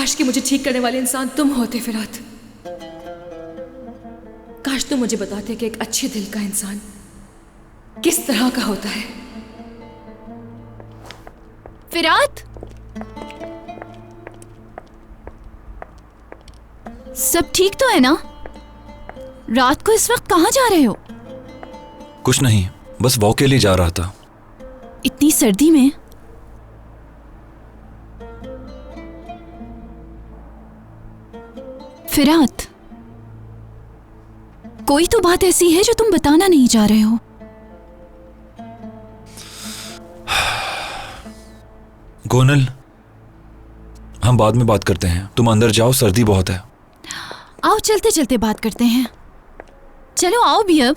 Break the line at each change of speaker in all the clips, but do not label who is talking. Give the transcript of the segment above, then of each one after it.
काश कि मुझे ठीक करने वाले इंसान तुम होते फिरात। काश तुम मुझे बताते कि एक अच्छे दिल का इंसान किस तरह का होता है।
फिरात, सब ठीक तो है ना? रात को इस वक्त कहाँ जा रहे हो?
कुछ नहीं, बस वॉक के लिए जा रहा था।
इतनी सर्दी में? फिरात, कोई तो बात ऐसी है जो तुम बताना नहीं चाह रहे हो।
गोनल, हम बाद में बात करते हैं। तुम अंदर जाओ, सर्दी बहुत है।
आओ चलते चलते बात करते हैं। चलो आओ भी अब।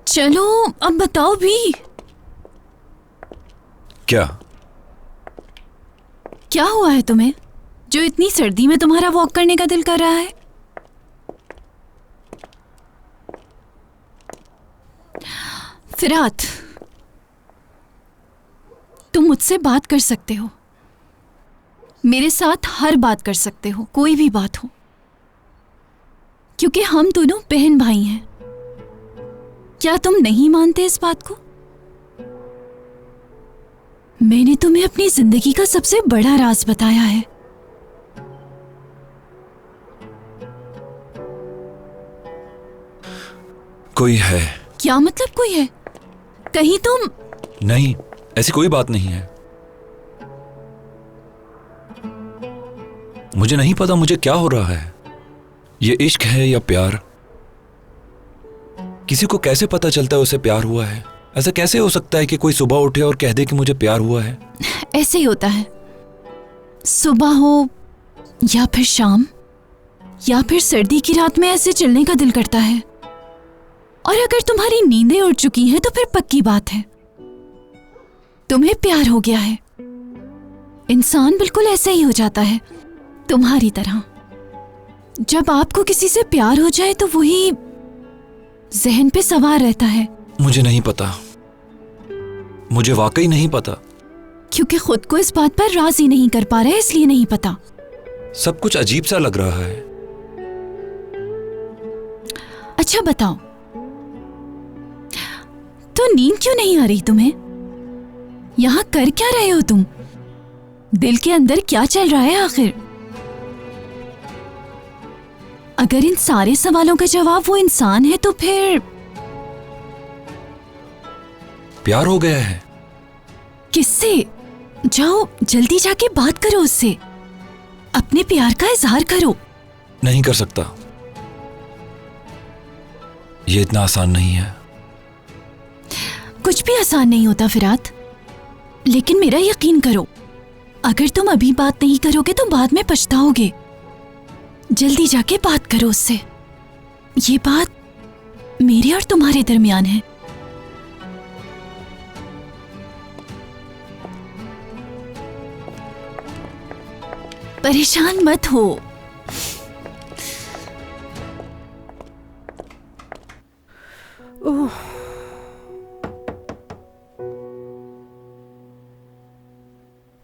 चलो अब बताओ भी।
क्या
क्या हुआ है तुम्हें जो इतनी सर्दी में तुम्हारा वॉक करने का दिल कर रहा है? फिरात, तुम मुझसे बात कर सकते हो, मेरे साथ हर बात कर सकते हो, कोई भी बात हो, क्योंकि हम दोनों बहन भाई हैं। क्या तुम नहीं मानते इस बात को? मैंने तुम्हें अपनी जिंदगी का सबसे बड़ा राज बताया है।
कोई है?
क्या मतलब कोई है? कहीं तुम...
नहीं, ऐसी कोई बात नहीं है। मुझे नहीं पता मुझे क्या हो रहा है। ये इश्क है या प्यार? किसी को कैसे पता चलता है उसे प्यार हुआ है? ऐसा कैसे हो सकता है कि कोई सुबह उठे और कह दे कि मुझे प्यार हुआ है?
ऐसे ही होता है। सुबह हो या फिर शाम या फिर सर्दी की रात में ऐसे चलने का दिल करता है। और अगर तुम्हारी नींदें उड़ चुकी हैं तो फिर पक्की बात है, तुम्हें प्यार हो गया है। इंसान बिल्कुल ऐसे ही हो जाता है, तुम्हारी तरह। जब आपको किसी से प्यार हो जाए तो वही जहन पे सवार रहता है।
मुझे नहीं पता, मुझे वाकई नहीं पता।
क्योंकि खुद को इस बात पर राजी नहीं कर पा रहे, इसलिए नहीं पता।
सब कुछ अजीब सा लग रहा है।
अच्छा बताओ, तो नींद क्यों नहीं आ रही तुम्हें? यहां कर क्या रहे हो तुम? दिल के अंदर क्या चल रहा है आखिर? अगर इन सारे सवालों का जवाब वो इंसान है तो फिर
प्यार हो गया है।
किससे? जाओ जल्दी जाके बात करो उससे, अपने प्यार का इजहार करो।
नहीं कर सकता, ये इतना आसान नहीं है।
कुछ भी आसान नहीं होता फिरात, लेकिन मेरा यकीन करो, अगर तुम अभी बात नहीं करोगे तो बाद में पछताओगे। जल्दी जाके बात करो उससे। ये बात मेरे और तुम्हारे दरमियान है। परेशान मत हो।
ओह,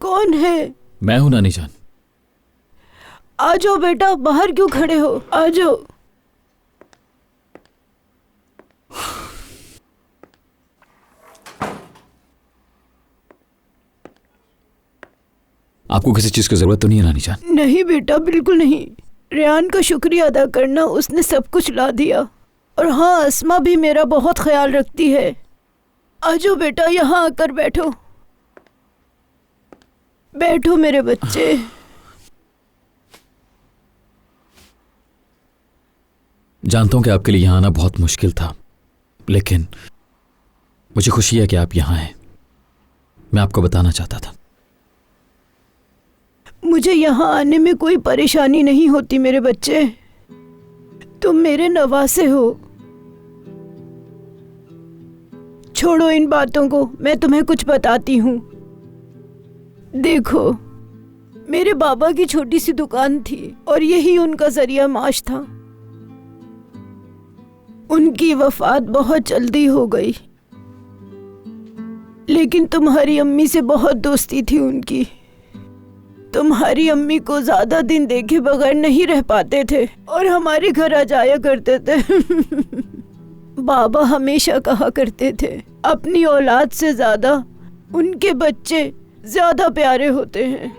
कौन है?
मैं हूं नानी जान।
आ जाओ बेटा, बाहर क्यों खड़े हो? आ जाओ।
आपको किसी चीज की जरूरत तो नहीं है नानी जान?
नहीं बेटा, बिल्कुल नहीं। रेहान का शुक्रिया अदा करना, उसने सब कुछ ला दिया। और हाँ, अस्मा भी मेरा बहुत ख्याल रखती है। आ जाओ बेटा, यहाँ आकर बैठो। बैठो मेरे बच्चे।
जानता हूं कि आपके लिए यहां आना बहुत मुश्किल था, लेकिन मुझे खुशी है कि आप यहां हैं। मैं आपको बताना चाहता था।
मुझे यहाँ आने में कोई परेशानी नहीं होती मेरे बच्चे। तुम मेरे नवासे हो। छोड़ो इन बातों को, मैं तुम्हें कुछ बताती हूँ। देखो, मेरे बाबा की छोटी सी दुकान थी और यही उनका जरिया माश था। उनकी वफात बहुत जल्दी हो गई, लेकिन तुम्हारी अम्मी से बहुत दोस्ती थी उनकी। तुम्हारी अम्मी को ज्यादा दिन देखे बगैर नहीं रह पाते थे और हमारे घर आ जाया करते थे। बाबा हमेशा कहा करते थे, अपनी औलाद से ज्यादा उनके बच्चे ज्यादा प्यारे होते हैं।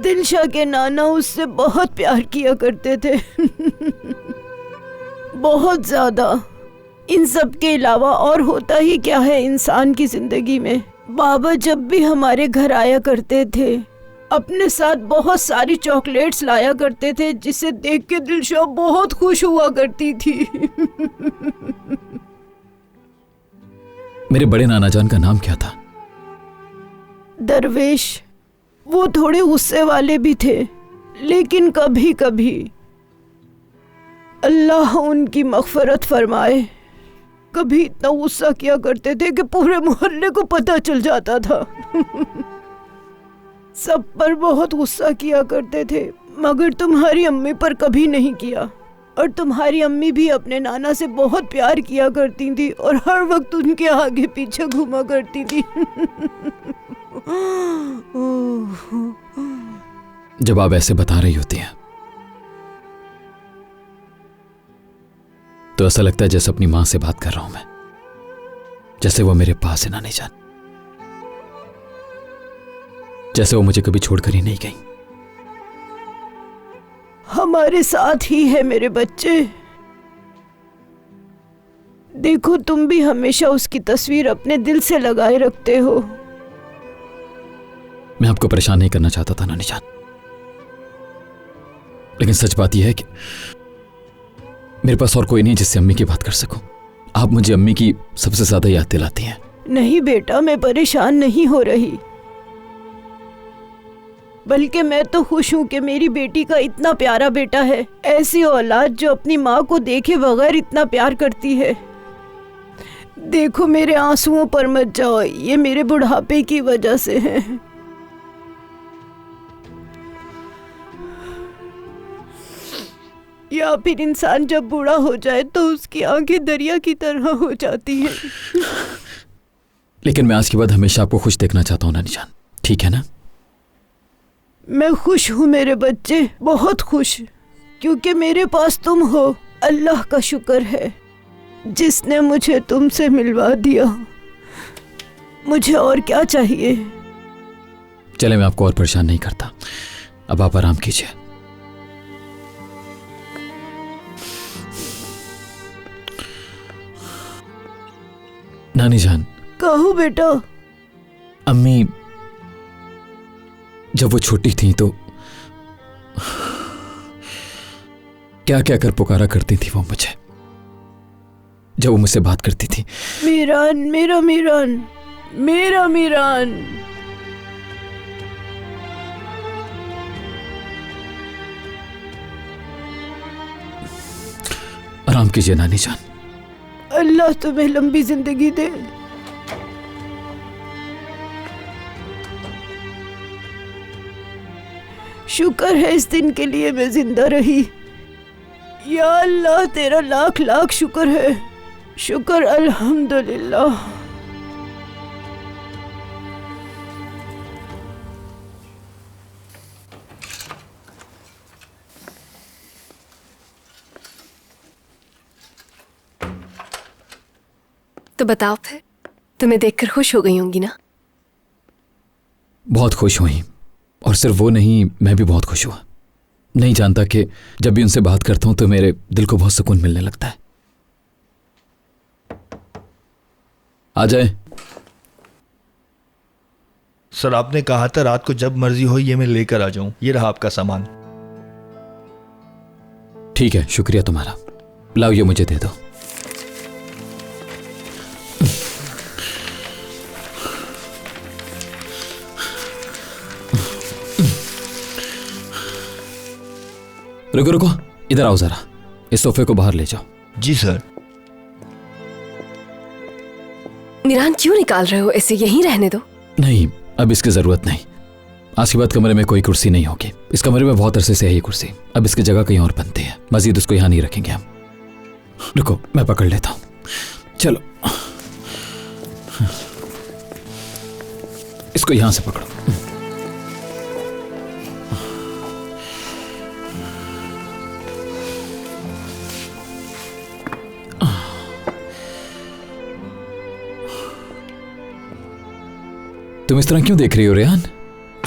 दिलशा के नाना उससे बहुत प्यार किया करते थे। बहुत ज्यादा। इन सब के अलावा और होता ही क्या है इंसान की जिंदगी में। बाबा जब भी हमारे घर आया करते थे अपने साथ बहुत सारी चॉकलेट्स लाया करते थे, जिसे देख के दिलशा बहुत खुश हुआ करती थी।
मेरे बड़े नाना जान का नाम क्या था?
दरवेश। वो थोड़े गुस्से वाले भी थे, लेकिन कभी कभी अल्लाह उनकी मग़फ़िरत फरमाए, कभी इतना गुस्सा किया करते थे कि पूरे मोहल्ले को पता चल जाता था। सब पर बहुत गुस्सा किया करते थे, मगर तुम्हारी अम्मी पर कभी नहीं किया। और तुम्हारी अम्मी भी अपने नाना से बहुत प्यार किया करती थी और हर वक्त उनके आगे पीछे घूमा करती थी।
जब आप ऐसे बता रही होती हैं तो ऐसा लगता है जैसे अपनी मां से बात कर रहा हूं मैं, जैसे वो मेरे पास है नानी जान, जैसे वो मुझे कभी छोड़कर ही नहीं गई।
हमारे साथ ही है मेरे बच्चे। देखो, तुम भी हमेशा उसकी तस्वीर अपने दिल से लगाए रखते हो।
मैं आपको परेशान नहीं करना चाहता था नानी जान, लेकिन सच बात यह है कि मेरे पास और कोई नहीं जिससे अम्मी की बात कर सकूं। आप मुझे अम्मी की सबसे ज्यादा याद दिलाती हैं।
नहीं बेटा, मैं परेशान नहीं हो रही, बल्कि मैं तो खुश हूँ कि मेरी बेटी का इतना प्यारा बेटा है। ऐसी औलाद जो अपनी माँ को देखे बगैर इतना प्यार करती है। देखो, मेरे आंसुओं पर मत जाओ, ये मेरे बुढ़ापे की वजह से है। या फिर इंसान जब बूढ़ा हो जाए तो उसकी आंखें दरिया की तरह हो जाती हैं।
लेकिन मैं आज के बाद हमेशा आपको खुश देखना चाहता हूँ नानी जान, ठीक है ना?
मैं खुश हूँ मेरे बच्चे, बहुत खुश, क्योंकि मेरे पास तुम हो। अल्लाह का शुक्र है जिसने मुझे तुमसे मिलवा दिया। मुझे और क्या चाहिए?
चले, मैं आपको और परेशान नहीं करता, अब आप आराम कीजिए। नानी जान।
कहो बेटा।
अम्मी जब वो छोटी थी तो क्या क्या कर पुकारा करती थी वो मुझे, जब वो मुझसे बात करती थी।
मीरान, मेरा मीरान, मेरा मीरान।
आराम कीजिए नानी जान।
अल्लाह तुम्हें लंबी जिंदगी दे। शुक्र है इस दिन के लिए मैं जिंदा रही। या अल्लाह, तेरा लाख लाख शुक्र है। शुक्र, अल्हम्दुलिल्लाह।
तो बताओ फिर, तुम्हें देखकर खुश हो गई होंगी ना?
बहुत खुश हुई, और सिर्फ वो नहीं, मैं भी बहुत खुश हुआ। नहीं जानता कि जब भी उनसे बात करता हूं तो मेरे दिल को बहुत सुकून मिलने लगता है। आ जाए।
सर, आपने कहा था रात को जब मर्जी हो ये मैं लेकर आ जाऊं। ये रहा आपका सामान।
ठीक है, शुक्रिया तुम्हारा। लाओ, ये मुझे दे दो। रुको रुको, इधर आओ जरा, इस सोफे को बाहर ले जाओ।
जी सर।
मीरान, क्यों निकाल रहे हो? ऐसे यहीं रहने दो।
नहीं, अब इसकी जरूरत नहीं। आज के बाद कमरे में कोई कुर्सी नहीं होगी। इस कमरे में बहुत अरसे से है ये कुर्सी, अब इसकी जगह कहीं और बनती है। मजीद उसको यहाँ नहीं रखेंगे हम। रुको, मैं पकड़ लेता हूँ। चलो, इसको यहां से पकड़ो। तुम इस तरह क्यों देख रही हो रेहान?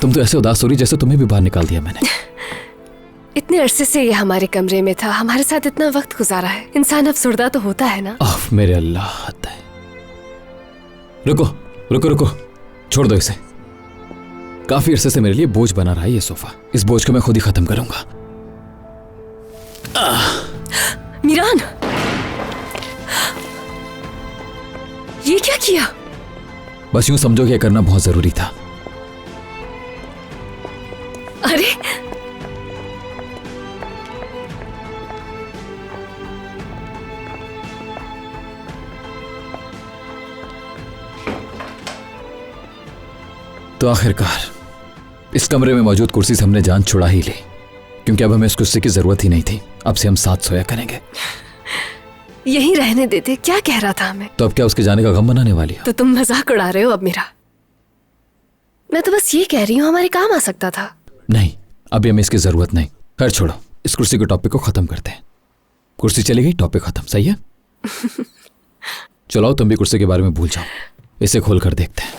तुम तो ऐसे उदास हो रही जैसे तुम्हें भी बाहर निकाल दिया मैंने।
इतने अरसे से ये हमारे कमरे में था, हमारे साथ इतना वक्त गुजारा है, इंसान अफसुर्दा तो होता है ना।
आह मेरे अल्लाह, हद है। रुको रुको रुको, छोड़ दो इसे। काफी अरसे से मेरे लिए बोझ बना रहा है ये सोफा। इस बोझ को मैं खुद ही खत्म करूंगा।
मीरान, ये क्या किया?
बस यूं समझो कि यह करना बहुत जरूरी था।
अरे
तो आखिरकार इस कमरे में मौजूद कुर्सी से हमने जान छुड़ा ही ली, क्योंकि अब हमें इस कुर्सी की जरूरत ही नहीं थी। अब से हम साथ सोया करेंगे।
यही रहने देते, क्या कह रहा था हमें?
तो अब क्या उसके जाने का गम मनाने वाली हो?
तो तुम मजाक उड़ा रहे हो अब मेरा। मैं तो बस ये कह रही हूँ हमारे काम आ सकता था।
नहीं, अभी हमें इसकी जरूरत नहीं। खैर छोड़ो, इस कुर्सी के टॉपिक को खत्म करते हैं। कुर्सी चली गई, टॉपिक खत्म, सही है? चलो तुम भी कुर्सी के बारे में भूल जाओ। इसे खोल कर देखते हैं।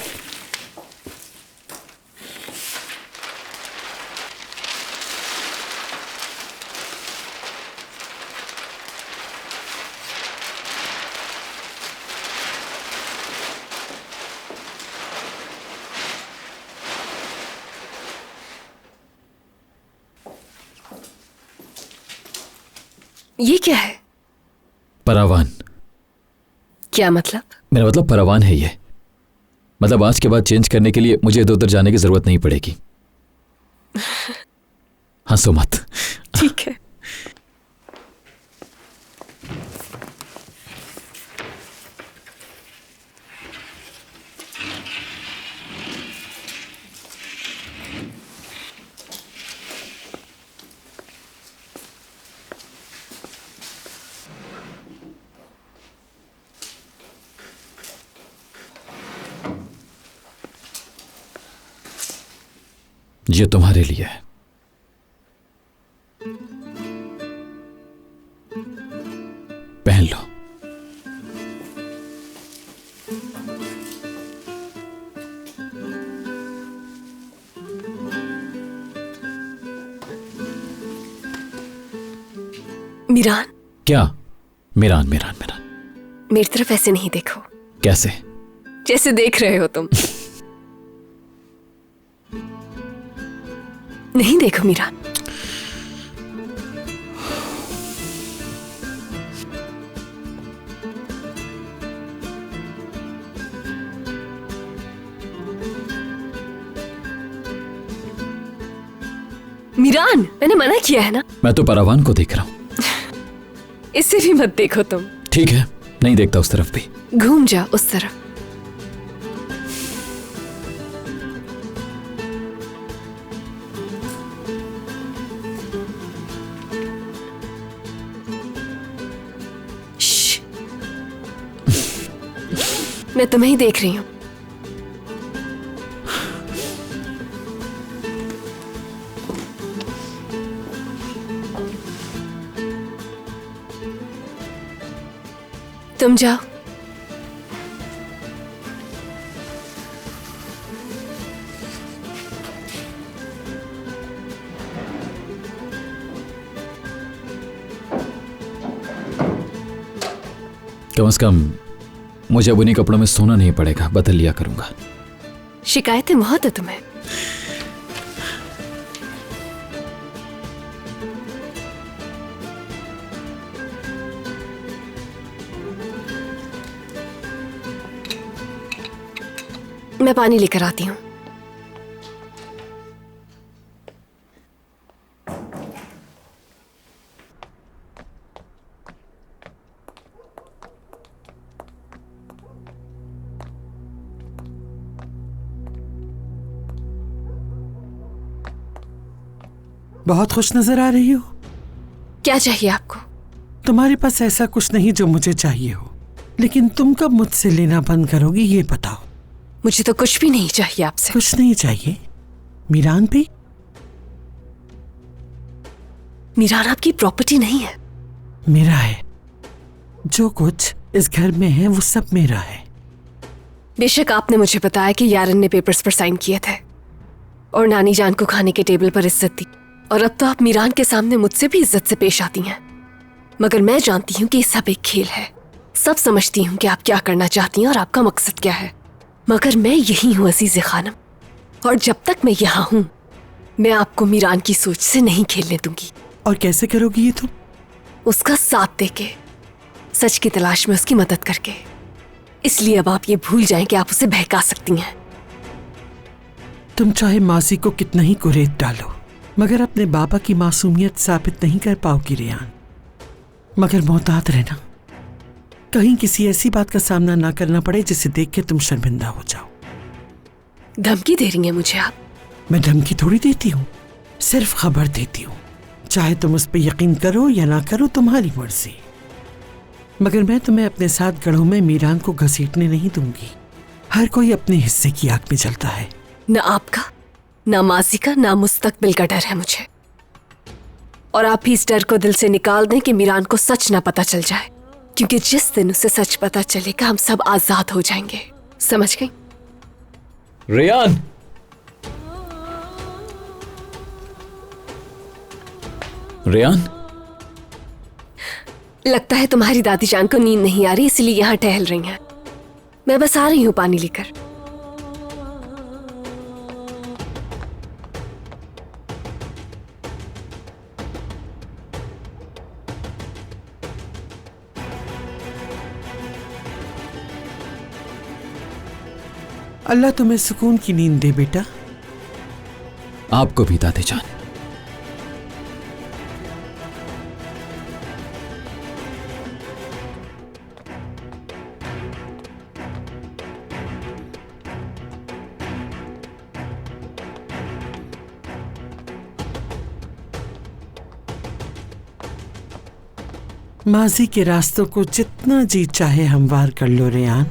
ये क्या है?
paravan।
क्या मतलब?
मेरा मतलब paravan है ये। मतलब आज के बाद चेंज करने के लिए मुझे इधर उधर जाने की जरूरत नहीं पड़ेगी। हंसो मत।
ठीक है।
ये तुम्हारे लिए है। पहन लो।
मीरान,
क्या? मीरान मीरान मीरान।
मेरी तरफ ऐसे नहीं देखो।
कैसे?
जैसे देख रहे हो तुम। नहीं देखो मीरान। मीरान, मैंने मना किया है ना।
मैं तो paravan को देख रहा हूं।
इससे भी मत देखो तुम।
ठीक है, नहीं देखता उस तरफ भी।
घूम जाओ उस तरफ। श्श। मैं तुम्हें ही देख रही हूं। तुम जाओ।
कम से कम मुझे अब उन्हीं कपड़ों में सोना नहीं पड़ेगा, बदल लिया करूंगा।
शिकायतें बहुत है तुम्हें। मैं पानी लेकर आती हूँ।
बहुत खुश नजर आ रही हो।
क्या चाहिए आपको?
तुम्हारे पास ऐसा कुछ नहीं जो मुझे चाहिए हो, लेकिन तुम कब मुझसे लेना बंद करोगी ये बताओ।
मुझे तो कुछ भी नहीं चाहिए आपसे।
कुछ नहीं चाहिए? मीरान भी?
मीरान आपकी प्रॉपर्टी नहीं है।
मेरा है। जो कुछ इस घर में है वो सब मेरा है।
बेशक आपने मुझे बताया कि यारन ने पेपर्स पर साइन किए थे और नानी जान को खाने के टेबल पर इज्जत दी, और अब तो आप मीरान के सामने मुझसे भी इज्जत से पेश आती हैं। मगर मैं जानती हूँ कि ये सब एक खेल है। सब समझती हूँ कि आप क्या करना चाहती हैं और आपका मकसद क्या है। मगर मैं यही हूँ अजीज़े खानम, और जब तक मैं यहाँ हूँ मैं आपको मीरान की सोच से नहीं खेलने दूंगी।
और कैसे करोगी ये तुम?
उसका साथ देके, सच की तलाश में उसकी मदद करके। इसलिए अब आप ये भूल जाएं कि आप उसे बहका सकती हैं।
तुम चाहे मासी को कितना ही कुरेद डालो, मगर अपने बाबा की मासूमियत साबित नहीं कर पाओगी रेहान। मगर मोहतात रहना, कहीं किसी ऐसी बात का सामना ना करना पड़े जिसे देख के तुम शर्मिंदा हो जाओ।
धमकी दे रही हैं मुझे आप?
मैं धमकी थोड़ी देती हूँ, सिर्फ खबर देती हूँ। चाहे तुम उस पर यकीन करो या ना करो, तुम्हारी मर्जी। मगर मैं तुम्हें अपने साथ गढ़ों में मीरान को घसीटने नहीं दूंगी। हर कोई अपने हिस्से की आग में जलता है।
न आपका, न माजी का, न मुस्तकबिल का डर है मुझे। और आप भी इस डर को दिल से निकाल दें कि मीरान को सच ना पता चल जाए, क्योंकि जिस दिन उसे सच पता चलेगा हम सब आजाद हो जाएंगे। समझ गई?
रेयान, रेयान,
लगता है तुम्हारी दादी जान को नींद नहीं आ रही, इसलिए यहाँ टहल रही हैं। मैं बस आ रही हूँ पानी लेकर।
अल्लाह तुम्हें सुकून की नींद दे बेटा।
आपको भी दादी जान।
माजी के रास्तों को जितना जी चाहे हमवार कर लो रेयान।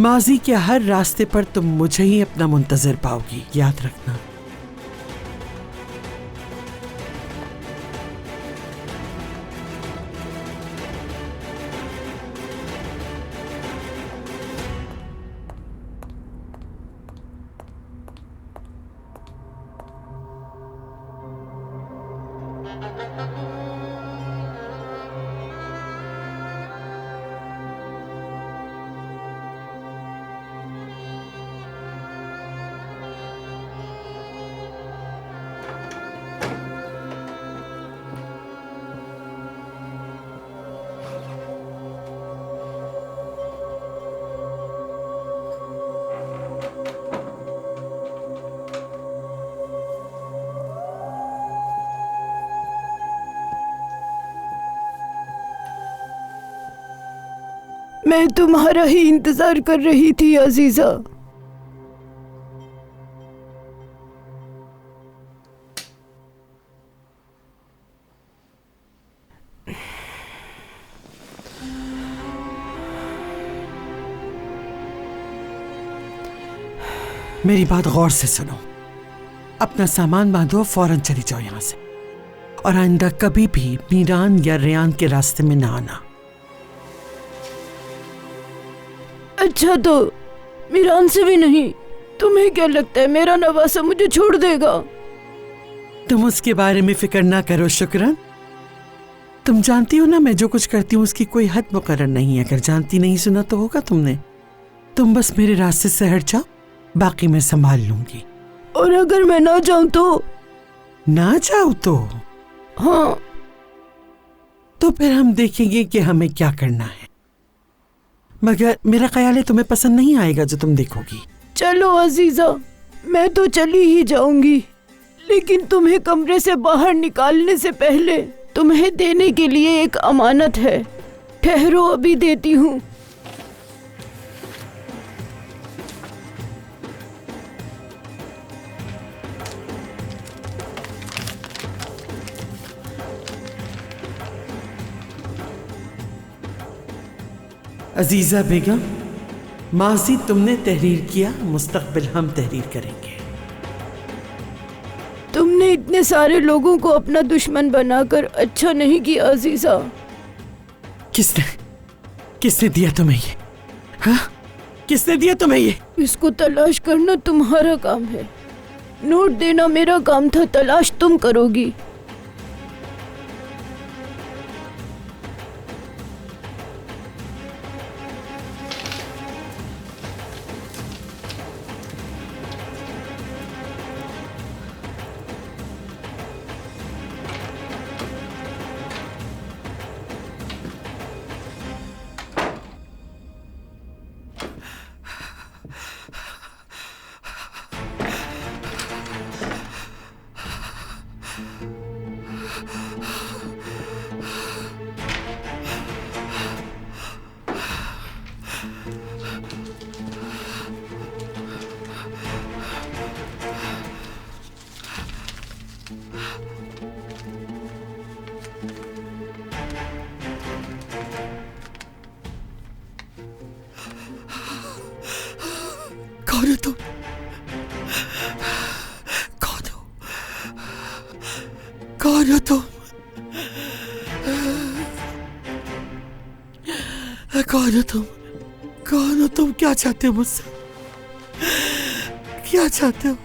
माजी के हर रास्ते पर तुम मुझे ही अपना मुंतजर पाओगी, याद रखना।
मैं तुम्हारा ही इंतजार कर रही थी अजीजा।
मेरी बात गौर से सुनो। अपना सामान बांधो, फौरन चली जाओ यहां से, और आइंदा कभी भी मीरान या रेयान के रास्ते में ना आना।
अच्छा, तो मीरान से भी नहीं? तुम्हें क्या लगता है मेरा नवासा मुझे छोड़ देगा?
तुम उसके बारे में फिक्र ना करो शुक्रन। तुम जानती हो ना मैं जो कुछ करती हूँ उसकी कोई हद मुकर्रर नहीं है। अगर जानती नहीं, सुना तो होगा तुमने। तुम बस मेरे रास्ते से हट जाओ, बाकी मैं संभाल लूंगी।
और अगर मैं ना जाऊं तो?
ना जाओ तो?
हाँ।
तो फिर हम देखेंगे कि हमें क्या करना है। मगर मेरा ख्याल है तुम्हें पसंद नहीं आएगा जो तुम देखोगी।
चलो अजीजा, मैं तो चली ही जाऊंगी, लेकिन तुम्हें कमरे से बाहर निकालने से पहले तुम्हें देने के लिए एक अमानत है। ठहरो, अभी देती हूँ।
अजीजा बेगम, माजी तुमने तहरीर किया, मुस्तकबिल हम तहरीर करेंगे।
तुमने इतने सारे लोगों को अपना दुश्मन बनाकर अच्छा नहीं किया अजीजा।
किसने दिया तुम्हें ये? हाँ, किसने दिया तुम्हें ये?
इसको तलाश करना तुम्हारा काम है, नोट देना मेरा काम था, तलाश तुम करोगी।
कौन हो तुम? कौन हो? कौन हो तुम? कौन हो तुम? कौन हो तुम? क्या चाहते हो मुझसे? क्या चाहते हो?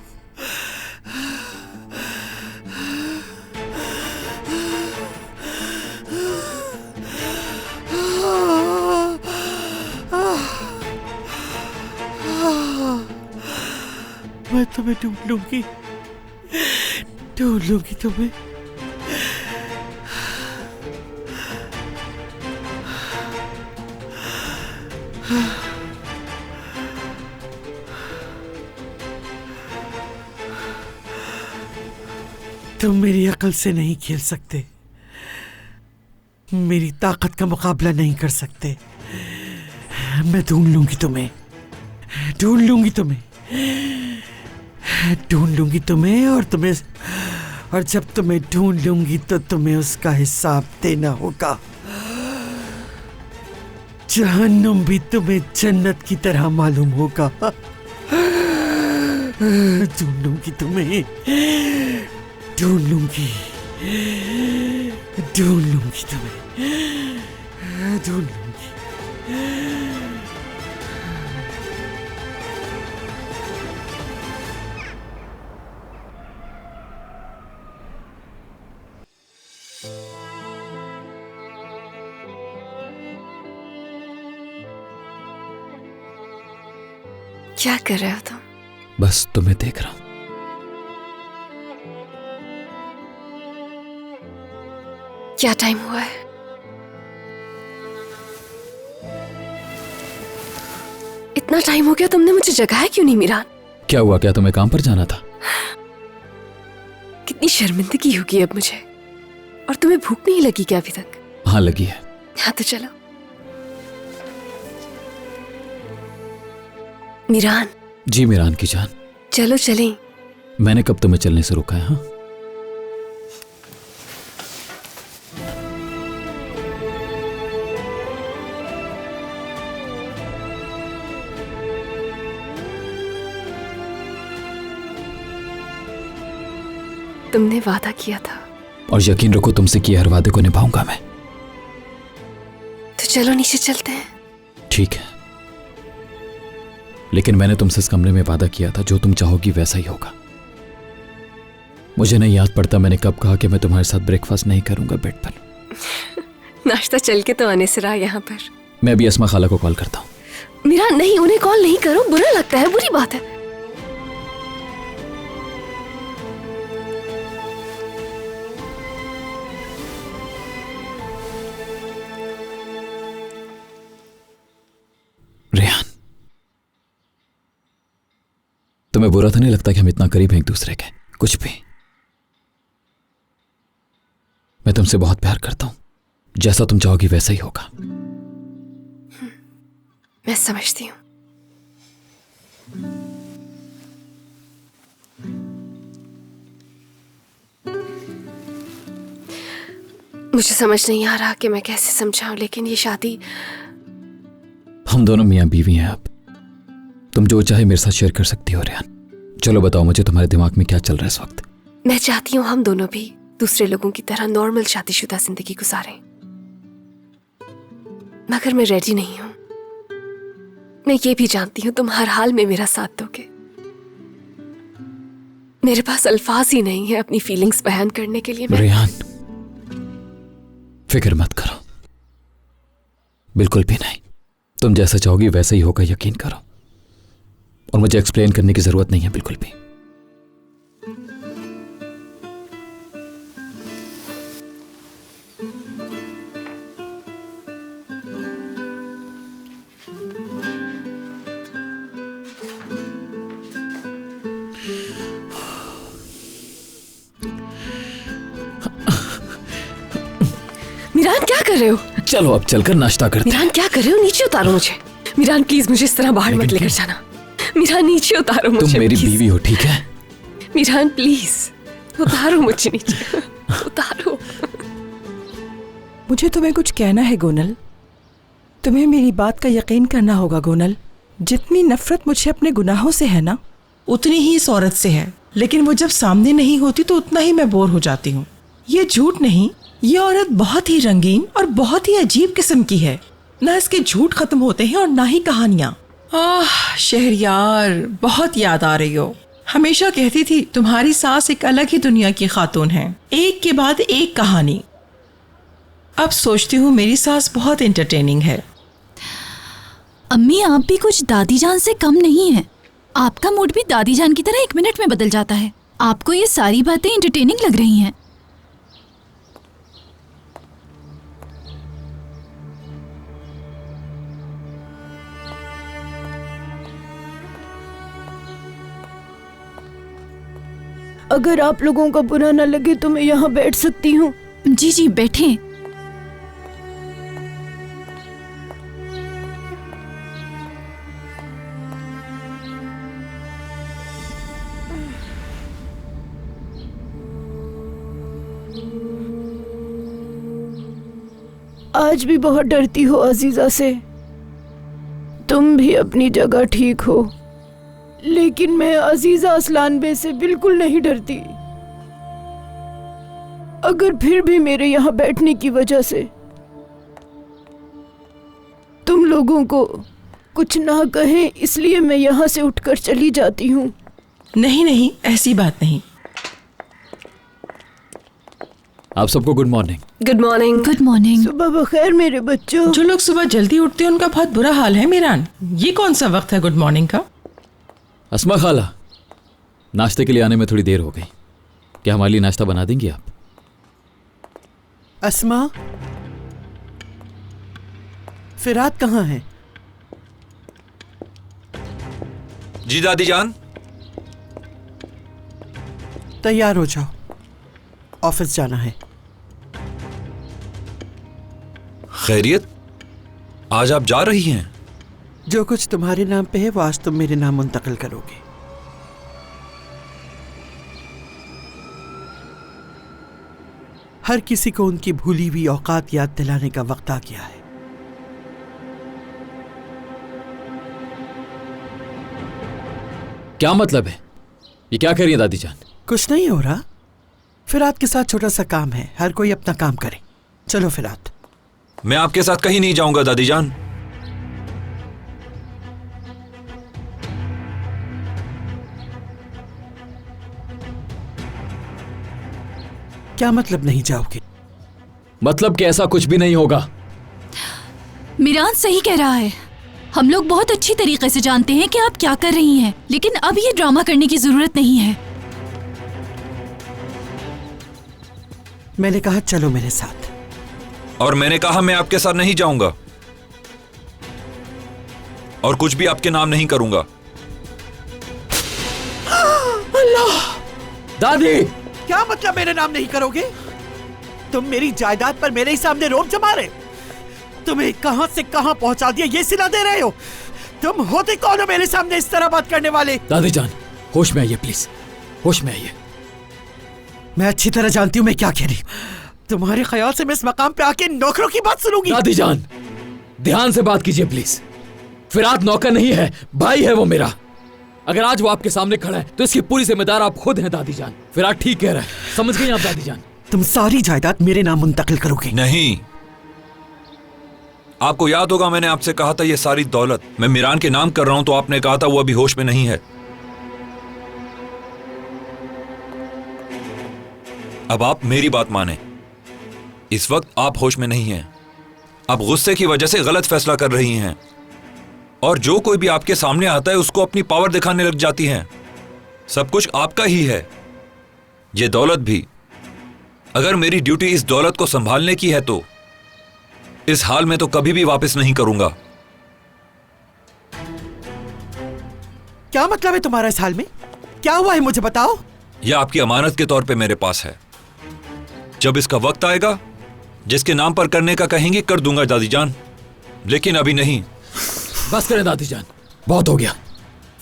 मैं तुम्हें ढूंढ लूंगी तुम्हें। तुम मेरी अकल से नहीं खेल सकते, मेरी ताकत का मुकाबला नहीं कर सकते। मैं ढूंढ लूंगी तुम्हें, ढूंढ लूंगी तुम्हें, ढूंढ लूंगी तुम्हें, और जब तुम्हें ढूंढ लूंगी तो तुम्हें उसका हिसाब देना होगा। जहन्नुम भी तुम्हें जन्नत की तरह मालूम होगा। ढूंढ लूंगी तुम्हें, ढूंढ लूंगी, ढूंढ लूंगी तुम्हें, ढूंढ लूंगी।
क्या कर रहे हो तुम?
बस तुम्हें देख रहा हूं।
क्या टाइम हुआ है? इतना टाइम हो गया, तुमने मुझे जगाया क्यों नहीं मीरान?
क्या हुआ? क्या तुम्हें काम पर जाना था?
कितनी शर्मिंदगी होगी अब मुझे। और तुम्हें भूख नहीं लगी क्या अभी तक?
हाँ लगी है।
हाँ तो चलो। मीरान।
जी मीरान की जान।
चलो चलें।
मैंने कब तुम्हें चलने से रोका है? हाँ,
तुमने वादा किया था।
और यकीन रखो तुमसे किए हर वादे को निभाऊंगा मैं।
तो चलो नीचे चलते हैं।
ठीक है, लेकिन मैंने तुमसे इस कमरे में वादा किया था, जो तुम चाहोगी वैसा ही होगा। मुझे नहीं याद पड़ता मैंने कब कहा कि मैं तुम्हारे साथ ब्रेकफास्ट नहीं करूंगा बेड पर।
नाश्ता चल के तो आने से रहा यहाँ पर।
मैं भी अस्मा खाला को कॉल करता हूँ।
मीरा नहीं, उन्हें कॉल नहीं करो, बुरा लगता है, बुरी बात है।
रेहान, तुम्हें बुरा तो नहीं लगता कि हम इतना करीब हैं एक दूसरे के? कुछ भी। मैं तुमसे बहुत प्यार करता हूं, जैसा तुम चाहोगी वैसा ही होगा।
मैं समझती हूं। मुझे समझ नहीं आ रहा कि मैं कैसे समझाऊं, लेकिन ये शादी
हम दोनों मियाँ बीवी हैं अब। तुम जो चाहे मेरे साथ शेयर कर सकती हो रेहान। चलो बताओ मुझे, तुम्हारे दिमाग में क्या चल रहा है इस वक्त?
मैं चाहती हूँ हम दोनों भी दूसरे लोगों की तरह नॉर्मल शादीशुदा जिंदगी गुजारें, मगर मैं रेडी नहीं हूं। मैं ये भी जानती हूं तुम हर हाल में मेरा साथ दोगे। मेरे पास अल्फाज ही नहीं है अपनी फीलिंग्स बयान करने के लिए।
रेहान, फिक्र मत करो, बिल्कुल भी नहीं। तुम जैसा चाहोगी वैसा ही होगा, यकीन करो। और मुझे एक्सप्लेन करने की जरूरत नहीं है बिल्कुल भी।
मीरान क्या कर रहे हो?
चलो अब चलकर नाश्ता करते हैं।
मीरान क्या कर रहे हो? नीचे उतारो मुझे। मीरान प्लीज मुझे इस तरह बाहर मत लेकर जाना। मीरान नीचे उतारो मुझे।
तुम मेरी
please।
बीवी हो, ठीक है?
मीरान प्लीज उतारो मुझे नीचे, उतारो।
मुझे तुम्हें कुछ कहना है गोनल। तुम्हें मेरी बात का यकीन करना होगा गोनल। जितनी नफरत मुझे अपने गुनाहों से है ना,
उतनी ही इस औरत से है, लेकिन वो जब सामने नहीं होती तो उतना ही मैं बोर हो जाती हूँ। ये झूठ नहीं, ये औरत बहुत ही रंगीन और बहुत ही अजीब किस्म की है। ना इसके झूठ खत्म होते हैं और ना ही कहानियाँ। शहरयार, बहुत याद आ रही हो। हमेशा कहती थी तुम्हारी सास एक अलग ही दुनिया की खातून है, एक के बाद एक कहानी। अब सोचती हूँ मेरी सास बहुत एंटरटेनिंग है।
अम्मी, आप भी कुछ दादी जान से कम नहीं है। आपका मूड भी दादी जान की तरह 1 मिनट में बदल जाता है। आपको ये सारी बातें एंटरटेनिंग लग रही हैं।
अगर आप लोगों को बुरा न लगे तो मैं यहाँ बैठ सकती हूँ?
जी जी, बैठें।
आज भी बहुत डरती हो अजीजा से। तुम भी अपनी जगह ठीक हो, लेकिन मैं अजीजा असलान बे से बिल्कुल नहीं डरती। अगर फिर भी मेरे यहाँ बैठने की वजह से तुम लोगों को कुछ ना कहें, इसलिए मैं यहाँ से उठकर चली जाती हूँ।
नहीं नहीं, ऐसी बात नहीं।
आप सबको good morning.
Good morning.
Good morning.
सुबह बखैर मेरे बच्चों।
जो लोग सुबह जल्दी उठते हैं उनका बहुत बुरा हाल है मीरान। ये कौन सा वक्त है गुड मॉर्निंग का?
अस्मा खाला, नाश्ते के लिए आने में थोड़ी देर हो गई। क्या हमारे लिए नाश्ता बना देंगी आप?
अस्मा, फिरात कहाँ है?
जी दादी जान।
तैयार हो जाओ, ऑफिस जाना है।
खैरियत, आज आप जा रही हैं?
जो कुछ तुम्हारे नाम पे है वो आज तुम मेरे नाम मुंतकिल करोगे। हर किसी को उनकी भूली हुई औकात याद दिलाने का वक्त आ गया है।
क्या मतलब है? ये क्या कह रही है दादी जान?
कुछ नहीं हो रहा। फिरात के साथ छोटा सा काम है, हर कोई अपना काम करे। चलो फिरात।
मैं आपके साथ कहीं नहीं जाऊंगा दादी जान।
क्या मतलब नहीं जाओगे?
मतलब कि ऐसा कुछ भी नहीं होगा।
मीरान सही कह रहा है। हम लोग बहुत अच्छी तरीके से जानते हैं कि आप क्या कर रही हैं, लेकिन अब ये ड्रामा करने की जरूरत नहीं है।
मैंने कहा चलो मेरे साथ।
और मैंने कहा मैं आपके साथ नहीं जाऊंगा और कुछ भी आपके नाम नहीं करूंगा।
अल्लाह!
दादी!
क्या मतलब मेरे नाम नहीं करोगे? तुम मेरी जायदाद पर मेरे ही सामने रोब जमा रहे। तुम्हें कहां से कहां पहुंचा दिया ये सिला दे रहे हो? तुम होते कौन हो मेरे सामने इस तरह बात करने वाले?
दादी जान, होश में आइए प्लीज, होश में आइए।
मैं अच्छी तरह जानती हूं मैं क्या कह रही हूं। तुम्हारे ख्याल से मैं इस मकाम पे आके नौकरों की बात सुनूंगी?
दादी जान, ध्यान से बात कीजिए प्लीज। फिराद नौकर नहीं है, भाई है वो मेरा। अगर आज वो आपके सामने खड़ा है तो इसकी पूरी जिम्मेदार आप खुद हैं दादी जान। फिराद ठीक कह रहा है, समझ गई आप दादी जान?
तुम सारी जायदाद मेरे नाम मुंतकिल करोगे?
नहीं, आपको याद होगा मैंने आपसे कहा था ये सारी दौलत मैं मीरान के नाम कर रहा हूं, तो आपने कहा था वो अभी होश में नहीं है। अब आप मेरी बात माने, इस वक्त आप होश में नहीं हैं। आप गुस्से की वजह से गलत फैसला कर रही हैं और जो कोई भी आपके सामने आता है उसको अपनी पावर दिखाने लग जाती हैं। सब कुछ आपका ही है, ये दौलत भी। अगर मेरी ड्यूटी इस दौलत को संभालने की है तो इस हाल में तो कभी भी वापस नहीं करूंगा।
क्या मतलब है तुम्हारा इस हाल में? क्या हुआ है मुझे बताओ।
यह आपकी अमानत के तौर पे मेरे पास है। जब इसका वक्त आएगा जिसके नाम पर करने का कहेंगी कर दूंगा दादी जान, लेकिन अभी नहीं।
बस करें दादी जान, बहुत हो गया।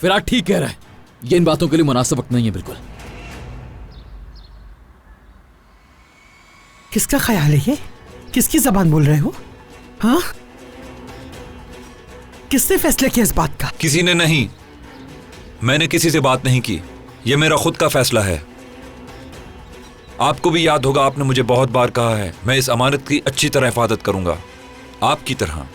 फिराद ठीक कह रहा है, ये इन बातों के लिए मुनासिब वक्त नहीं है बिल्कुल।
किसका ख्याल है ये? किसकी जबान बोल रहे हो? हाँ, किसने फैसला किया इस बात का?
किसी ने नहीं, मैंने किसी से बात नहीं की, यह मेरा खुद का फैसला है। आपको भी याद होगा आपने मुझे बहुत बार कहा है मैं इस अमानत की अच्छी तरह हिफाजत करूंगा, आपकी तरह।